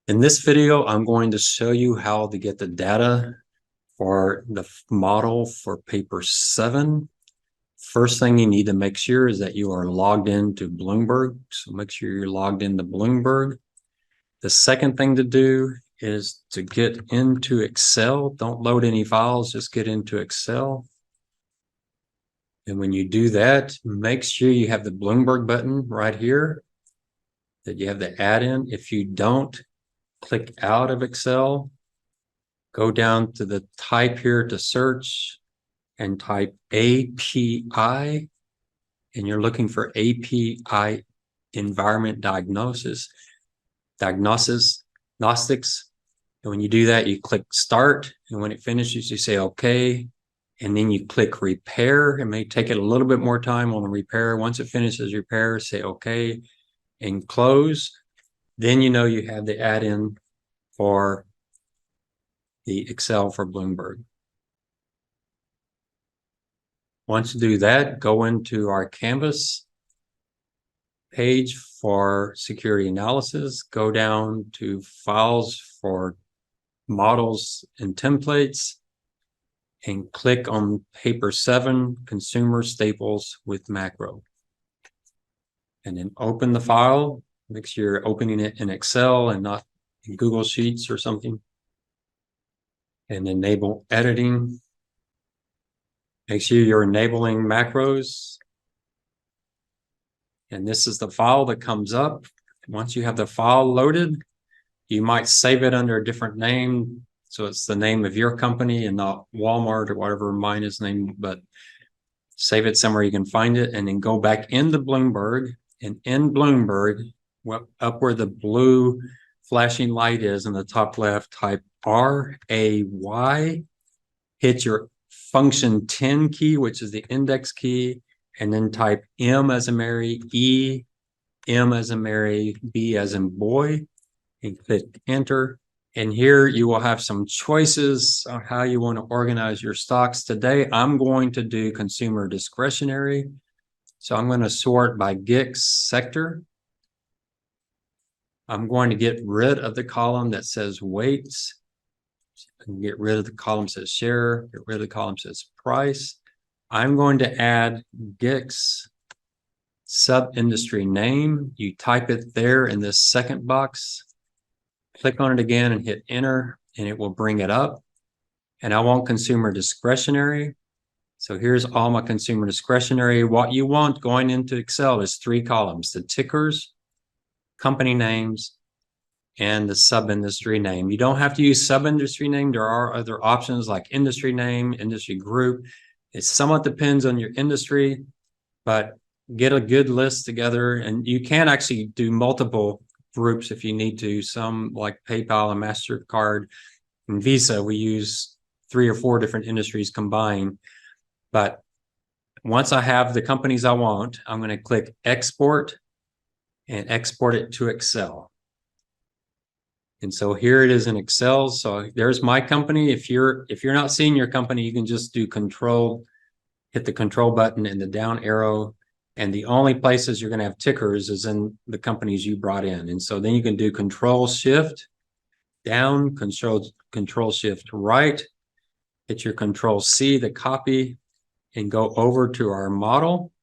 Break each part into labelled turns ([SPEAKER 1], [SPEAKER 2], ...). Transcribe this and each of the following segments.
[SPEAKER 1] In this video, I'm going to show you how to get the data for the model for paper 7. First thing you need to make sure is that you are logged into Bloomberg. So make sure you're logged into Bloomberg. The second thing to do is to get into Excel. Don't load any files, just get into Excel. And when you do that, make sure you have the Bloomberg button right here, that you have the add-in. If you don't, click out of Excel, go down to the type here to search and type API, and you're looking for API environment diagnostics. And when you do that, you click start, and when it finishes, you say okay, and then you click repair. It may take it a little bit more time on the repair. Once it finishes repair, say okay and close. Then you know you have the add-in for the Excel for Bloomberg. Once you do that, go into our Canvas page for security analysis, go down to files for models and templates, and click on paper 7, consumer staples with macro. And then open the file. Make sure you're opening it in Excel and not in Google Sheets or something. And enable editing. Make sure you're enabling macros. And this is the file that comes up. Once you have the file loaded, you might save it under a different name. So it's the name of your company and not Walmart or whatever mine is named, but save it somewhere you can find it, and then go back into Bloomberg. And in Bloomberg, up where the blue flashing light is in the top left, type RAY, hit your function 10 key, which is the index key, and then type M as in Mary, E, M as in Mary, B as in boy, and click enter. And here you will have some choices on how you want to organize your stocks. Today, I'm going to do consumer discretionary. So I'm going to sort by GICS sector. I'm going to get rid of the column that says weights. I can get rid of the column that says share, get rid of the column that says price. I'm going to add GICS sub-industry name. You type it there in this second box. Click on it again and hit enter, and it will bring it up. And I want consumer discretionary. So here's all my consumer discretionary. What you want going into Excel is 3 columns: the tickers, company names, and the sub-industry name. You don't have to use sub-industry name. There are other options like industry name, industry group. It somewhat depends on your industry, but get a good list together. And you can actually do multiple groups if you need to. Some like PayPal and MasterCard and Visa, we use 3 or 4 different industries combined. But once I have the companies I want, I'm going to click export and export it to Excel. And so here it is in Excel. So there's my company. If you're not seeing your company, you can just do control, hit the control button and the down arrow. And the only places you're going to have tickers is in the companies you brought in. And so then you can do control shift down, control shift right, hit your control C to copy, and go over to our model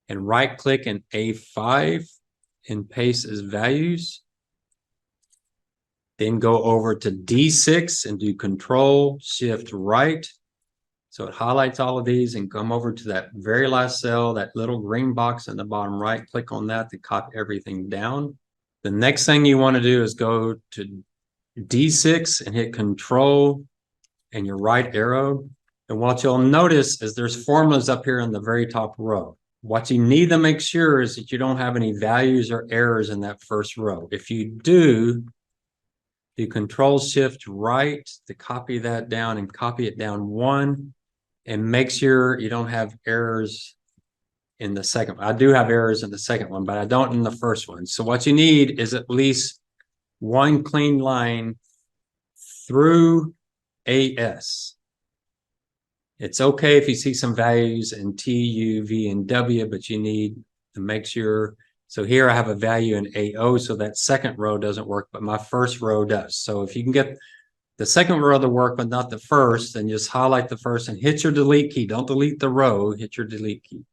[SPEAKER 1] and right click in A5 and paste as values. Then go over to D6 and do control shift right. So it highlights all of these, and come over to that very last cell, that little green box in the bottom right, click on that to copy everything down. The next thing you want to do is go to D6 and hit control and your right arrow. And what you'll notice is there's formulas up here in the very top row. What you need to make sure is that you don't have any values or errors in that first row. If you do control shift right to copy that down and copy it down 1, and make sure you don't have errors in the second one. I do have errors in the second one, but I don't in the first one. So what you need is at least 1 clean line through AS. It's okay if you see some values in T, U, V, and W, but you need to make sure So here I have a value in AO, so that second row doesn't work, but my first row does. So if you can get the second row to work, but not the first, then just highlight the first and hit your delete key. Don't delete the row, hit your delete key.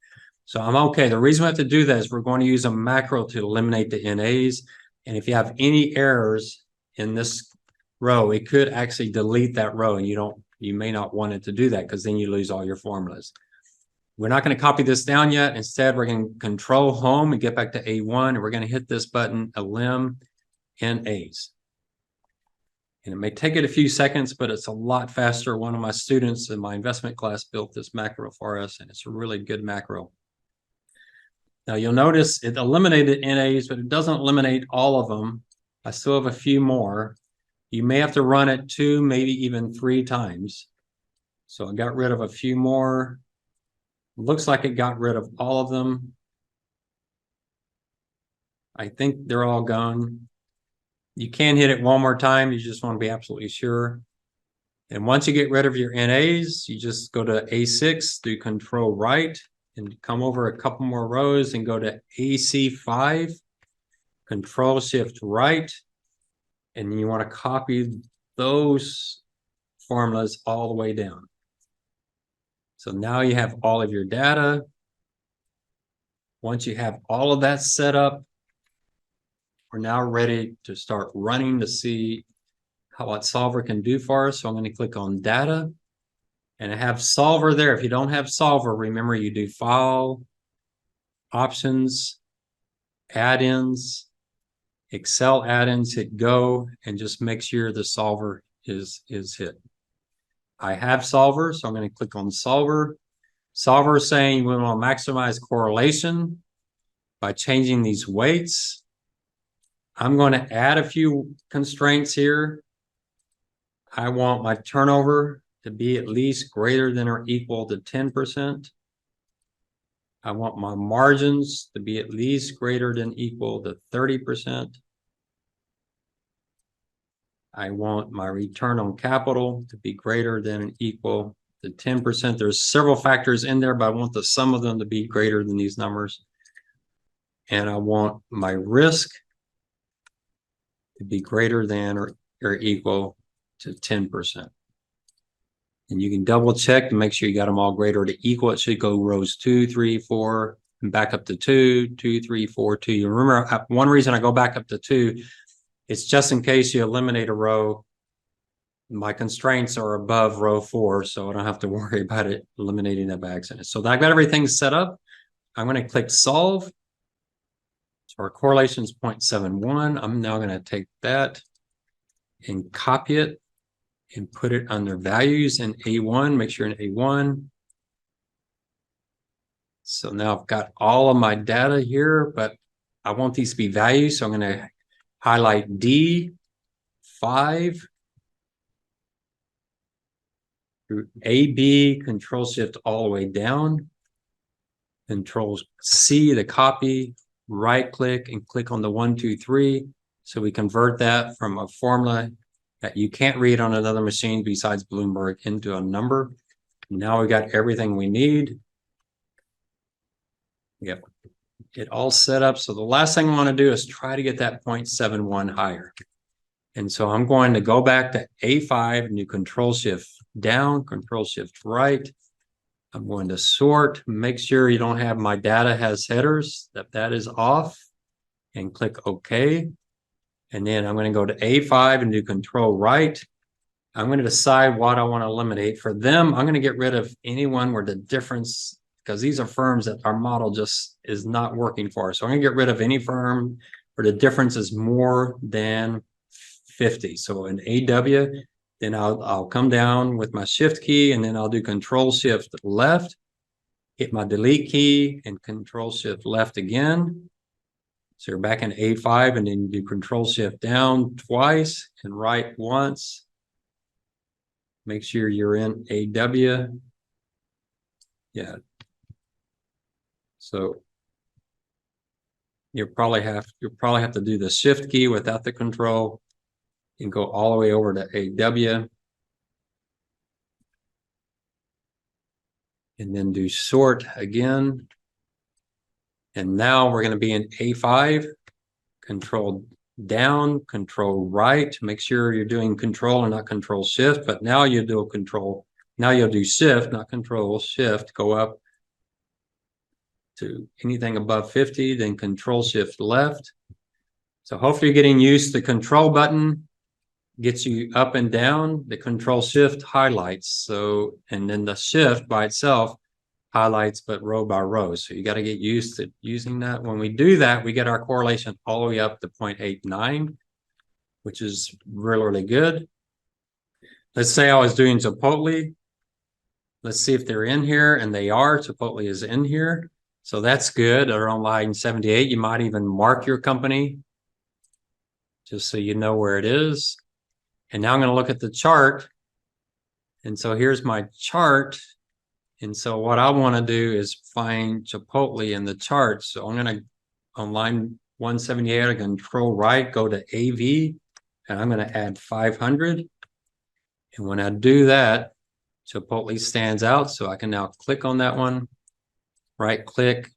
[SPEAKER 1] So I'm okay. The reason we have to do that is we're going to use a macro to eliminate the NAs. And if you have any errors in this row, it could actually delete that row, and you may not want it to do that because then you lose all your formulas. We're not going to copy this down yet. Instead, we're going to control home and get back to A1, and we're going to hit this button, elim NAs. And it may take it a few seconds, but it's a lot faster. One of my students in my investment class built this macro for us, and it's a really good macro. Now you'll notice it eliminated NAs, but it doesn't eliminate all of them. I still have a few more. You may have to run it 2, maybe even 3 times. So I got rid of a few more. Looks like it got rid of all of them. I think they're all gone. You can hit it one more time. You just want to be absolutely sure. And once you get rid of your NAs, you just go to A6, do Control right, and come over a couple more rows and go to AC5, Control Shift right, and then you want to copy those formulas all the way down. So now you have all of your data. Once you have all of that set up, we're now ready to start running to see what Solver can do for us. So I'm going to click on Data, and I have Solver there. If you don't have Solver, remember you do File, Options, Add-ins, Excel add-ins, hit Go, and just make sure the Solver is hit. I have Solver, so I'm going to click on Solver. Solver is saying we want to maximize correlation by changing these weights. I'm going to add a few constraints here. I want my turnover to be at least greater than or equal to 10%. I want my margins to be at least greater than equal to 30%. I want my return on capital to be greater than or equal to 10%. There's several factors in there, but I want the sum of them to be greater than these numbers. And I want my risk to be greater than or equal to 10%. And you can double check to make sure you got them all greater or to equal. It should go rows 2, 3, 4, and back up to 2, 2, 3, 4, 2. You remember one reason I go back up to 2, it's just in case you eliminate a row. My constraints are above row 4, so I don't have to worry about it eliminating that by accident. So I've got everything set up. I'm going to click Solve. So our correlation is 0.71. I'm now going to take that and copy it and put it under values in A1. Make sure in A1. So now I've got all of my data here, but I want these to be values. So I'm going to highlight D5 through AB, Control Shift all the way down. Control C to copy, right click and click on the 1, 2, 3. So we convert that from a formula that you can't read on another machine besides Bloomberg into a number. Now we got everything we need. Yep, it all set up. So the last thing I want to do is try to get that 0.71 higher. And so I'm going to go back to A5 and do Control Shift down, Control Shift right. I'm going to sort, make sure you don't have my data has headers, that is off, and click OK. And then I'm going to go to A5 and do Control right. I'm going to decide what I want to eliminate. For them, I'm going to get rid of anyone where the difference, because these are firms that our model just is not working for. So I'm going to get rid of any firm where the difference is more than 50. So in AW, then I'll come down with my Shift key, and then I'll do Control Shift left, hit my delete key, and Control Shift left again. So you're back in A5, and then you do Control Shift down twice and right once. Make sure you're in AW. Yeah. So you'll probably have to do the Shift key without the control and go all the way over to AW. And then do sort again. And now we're going to be in A5, control down, control right. Make sure you're doing control and not control shift, but now you do control. Now you'll do shift, not control, shift, go up to anything above 50, then control shift left. So hopefully you're getting used to the control button gets you up and down, the control shift highlights. So, and then the shift by itself highlights, but row by row. So you got to get used to using that. When we do that, we get our correlation all the way up to 0.89, which is really, really good. Let's say I was doing Chipotle. Let's see if they're in here, and they are. Chipotle is in here. So that's good. They're on line 78. You might even mark your company just so you know where it is. And now I'm going to look at the chart. And so here's my chart. And so what I want to do is find Chipotle in the chart. So I'm going to, on line 178, I control right, go to AV, and I'm going to add 500. And when I do that, Chipotle stands out. So I can now click on that one, right click,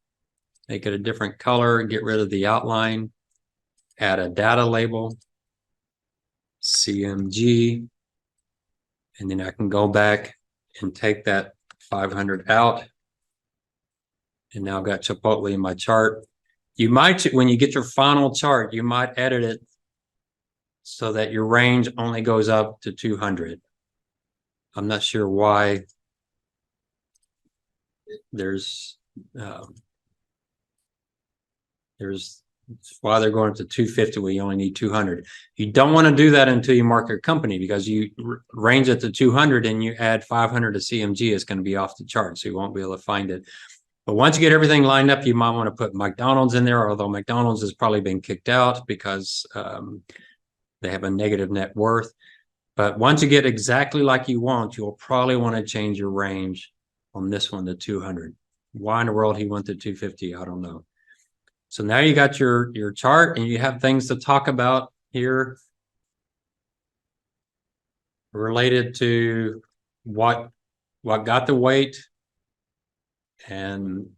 [SPEAKER 1] make it a different color, get rid of the outline, add a data label, CMG, and then I can go back and take that 500 out. And now I've got Chipotle in my chart. You might, when you get your final chart, you might edit it so that your range only goes up to 200. I'm not sure why there's why they're going up to 250 when you only need 200. You don't want to do that until you mark your company, because you range it to 200 and you add 500 to CMG, it's going to be off the chart, so you won't be able to find it. But once you get everything lined up, you might want to put McDonald's in there, although McDonald's has probably been kicked out because they have a negative net worth. But once you get exactly like you want, you'll probably want to change your range on this one to 200. Why in the world he went to 250? I don't know. So now you got your chart, and you have things to talk about here related to what got the weight and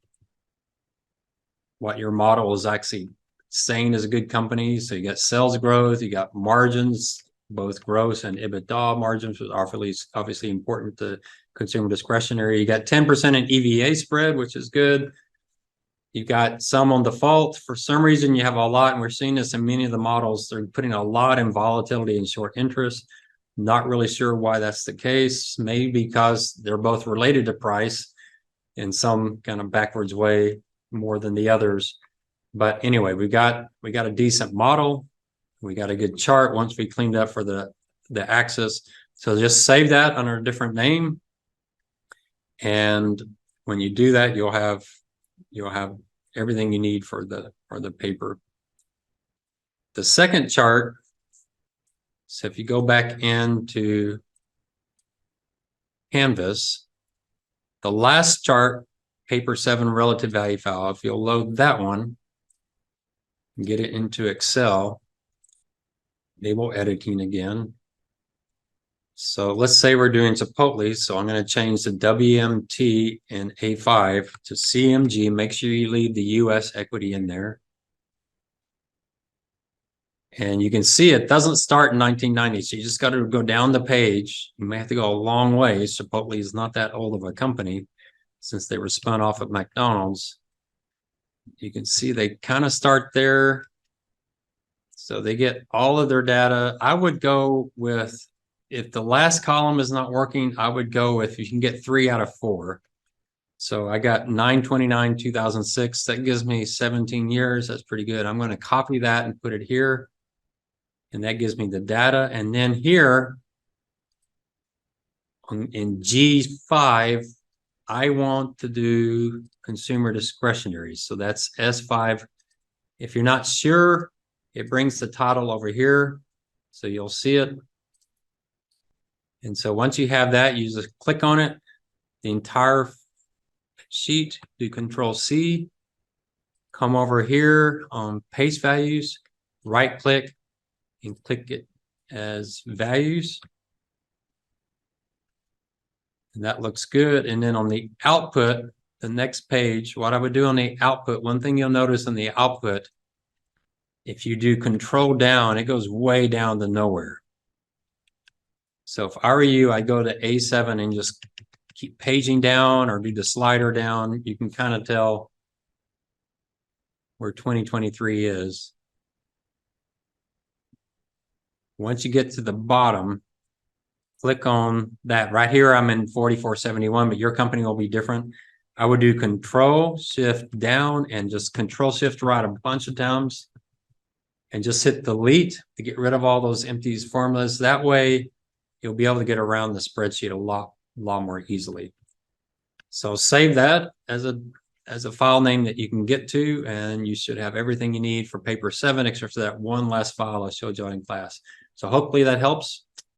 [SPEAKER 1] what your model is actually saying is a good company. So you got sales growth, you got margins, both gross and EBITDA margins, which are obviously important to consumer discretionary. You got 10% in EVA spread, which is good. You've got some on default. For some reason, you have a lot, and we're seeing this in many of the models. They're putting a lot in volatility and short interest. Not really sure why that's the case. Maybe because they're both related to price in some kind of backwards way more than the others. But anyway, we got a decent model. We got a good chart once we cleaned up for the axis. So just save that under a different name. And when you do that, you'll have everything you need for the paper. The second chart, so if you go back into Canvas, the last chart, paper 7 relative value file, if you'll load that one and get it into Excel, enable editing again. So let's say we're doing Chipotle. So I'm going to change the WMT and A5 to CMG. Make sure you leave the US equity in there. And you can see it doesn't start in 1990. So you just got to go down the page. You may have to go a long way. Chipotle is not that old of a company since they were spun off of McDonald's. You can see they kind of start there. So they get all of their data. I would go with, if the last column is not working, I would go with, you can get 3 out of 4. So I got 9/29/2006. That gives me 17 years. That's pretty good. I'm going to copy that and put it here. And that gives me the data. And then here in G5, I want to do consumer discretionary. So that's S5. If you're not sure, it brings the title over here. So you'll see it. And so once you have that, you just click on it, the entire sheet, do Control C, come over here on paste values, right click and click it as values. And that looks good. And then on the output, the next page, what I would do on the output, one thing you'll notice in the output, if you do control down, it goes way down to nowhere. So if I were you, I'd go to A7 and just keep paging down or do the slider down. You can kind of tell where 2023 is. Once you get to the bottom, click on that. Right here, I'm in 4471, but your company will be different. I would do Control Shift down and just Control Shift right a bunch of times and just hit delete to get rid of all those empty formulas. That way you'll be able to get around the spreadsheet a lot more easily. So save that as a file name that you can get to, and you should have everything you need for paper 7, except for that one last file I showed you in class. So hopefully that helps.